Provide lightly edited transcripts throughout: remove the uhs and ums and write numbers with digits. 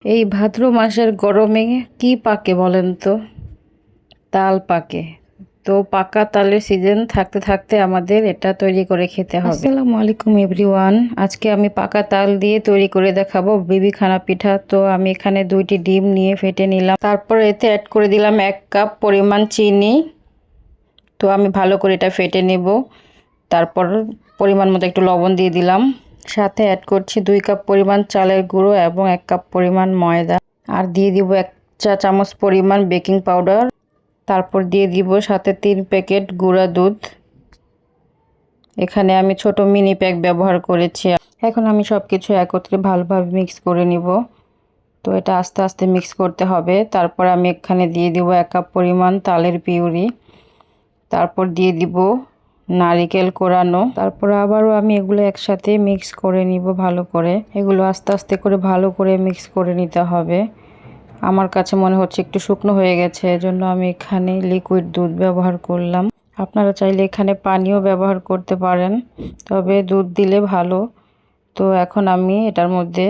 এই ভাদ্র মাসের গরমে কি পাকে বলেন তো? তাল পাকে। তো পাকা তালের সিজন থাকতে থাকতে আমাদের এটা তৈরি করে খেতে হবে। আসসালামু আলাইকুম এভরিওয়ান। আজকে আমি পাকা তাল দিয়ে তৈরি করে দেখাবো বিবিখানা পিঠা। তো আমি এখানে 2টি ডিম নিয়ে ফেটে নিলাম, তারপর এতে অ্যাড করে দিলাম 1 কাপ পরিমাণ চিনি। তো আমি ভালো করে এটা ফেটে নেব। তারপর পরিমাণ মতো একটু লবণ দিয়ে দিলাম, সাথে অ্যাড করছি 2 কাপ পরিমাণ চালের গুঁড়ো এবং 1 কাপ পরিমাণ ময়দা, আর দিয়ে দিব 1 চা চামচ পরিমাণ বেকিং পাউডার। তারপর দিয়ে দিব সাথে 3 প্যাকেট গুঁড়া দুধ। এখানে আমি ছোট মিনি প্যাক ব্যবহার করেছি। এখন আমি সব কিছু একত্রে ভালোভাবে মিক্স করে নিব। তো এটা আস্তে আস্তে মিক্স করতে হবে। তারপর আমি এখানে দিয়ে দিব 1 কাপ পরিমাণ তালের পিউরি। তারপর দিয়ে দিব নারিকেল কোরানো। তারপর আবারও আমি এগুলো একসাথে মিক্স করে নিব ভালো করে। এগুলো আস্তে আস্তে করে ভালো করে মিক্স করে নিতে হবে। আমার কাছে মনে হচ্ছে একটু শুকনো হয়ে গেছে, এজন্য আমি এখানে লিকুইড দুধ ব্যবহার করলাম। আপনারা চাইলে এখানে পানিও ব্যবহার করতে পারেন, তবে দুধ দিলে ভালো। তো এখন আমি এটার মধ্যে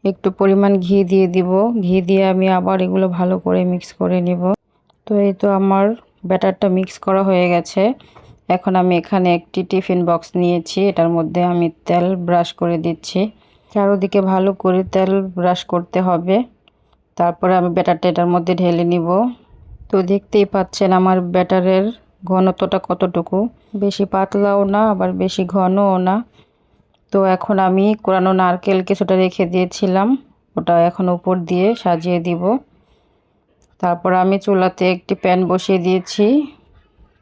একটু পরিমাণ ঘি দিয়ে দিব। ঘি দিয়ে আমি আবার এগুলো ভালো করে মিক্স করে নিব। তো এই তো আমার ব্যাটারটা মিক্স করা হয়ে গেছে। এখন আমি এখানে একটি টিফিন বক্স নিয়েছি, এটার মধ্যে আমি তেল ব্রাশ করে দিচ্ছি। চারদিকে ভালো করে তেল ব্রাশ করতে হবে। তারপরে আমি ব্যাটারটা এটার মধ্যে ঢেলে নিব। তো দেখতেই পাচ্ছেন আমার ব্যাটারের ঘনত্বটা কতটুকু, বেশি পাতলাও না আবার বেশি ঘনও না। তো এখন আমি কোরানো নারকেল কিছুটা রেখে দিয়েছিলাম, ওটা এখন উপর দিয়ে সাজিয়ে দিব। তারপর আমি চুলাতে একটি প্যান বসিয়ে দিয়েছি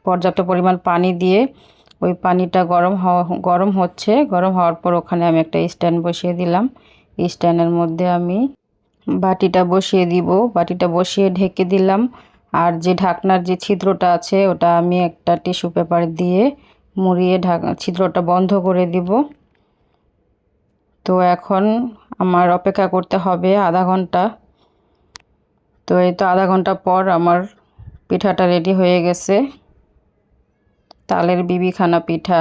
পর্যাপ্ত পরিমাণ পানি দিয়ে। ওই পানিটা গরম হচ্ছে। গরম হওয়ার পর ওখানে আমি একটা স্ট্যান্ড বসিয়ে দিলাম। স্ট্যান্ডের মধ্যে আমি বাটিটা বসিয়ে দিব। বাটিটা বসিয়ে ঢেকে দিলাম। আর যে ঢাকনার যে ছিদ্রটা আছে ওটা আমি একটা টিস্যু পেপার দিয়ে মুড়িয়ে ছিদ্রটা বন্ধ করে দিব। তো এখন আমার অপেক্ষা করতে হবে আধা ঘন্টা। তো এই তো আধা ঘন্টা পর আমার পিঠাটা রেডি হয়ে গেছে, তালের বিবিখানা পিঠা।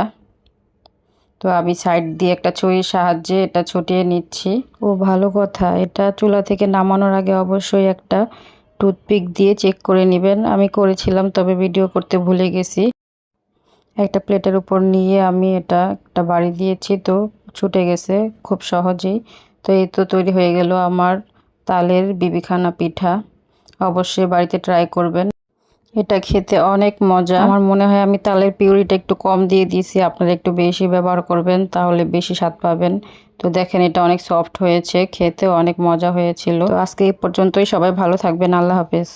তো আমি সাইড দিয়ে একটা ছুরির সাহায্যে এটা ছুটিয়ে নিচ্ছি। ও ভালো কথা, এটা চুলা থেকে নামানোর আগে অবশ্যই একটা টুথপিক দিয়ে চেক করে নেবেন। আমি করেছিলাম, তবে ভিডিও করতে ভুলে গেছি। একটা প্লেটের উপর নিয়ে আমি এটা একটা বাড়ি দিয়েছি, তো ছুটে গেছে খুব সহজেই। তো এই তো তৈরি হয়ে গেল আমার তালের বিবিখানা পিঠা। অবশ্যই বাড়িতে ট্রাই করবেন, এটা খেতে অনেক মজা। আমার মনে হয় আমি তালের পিউরিটা একটু কম দিয়ে দিয়েছি, আপনারা একটু বেশি ব্যবহার করবেন, তাহলে বেশি স্বাদ পাবেন। তো দেখেন এটা অনেক সফট হয়েছে, খেতে অনেক মজা হয়েছিল। তো আজকে এই পর্যন্তই, সবাই ভালো থাকবেন, আল্লাহ হাফেজ।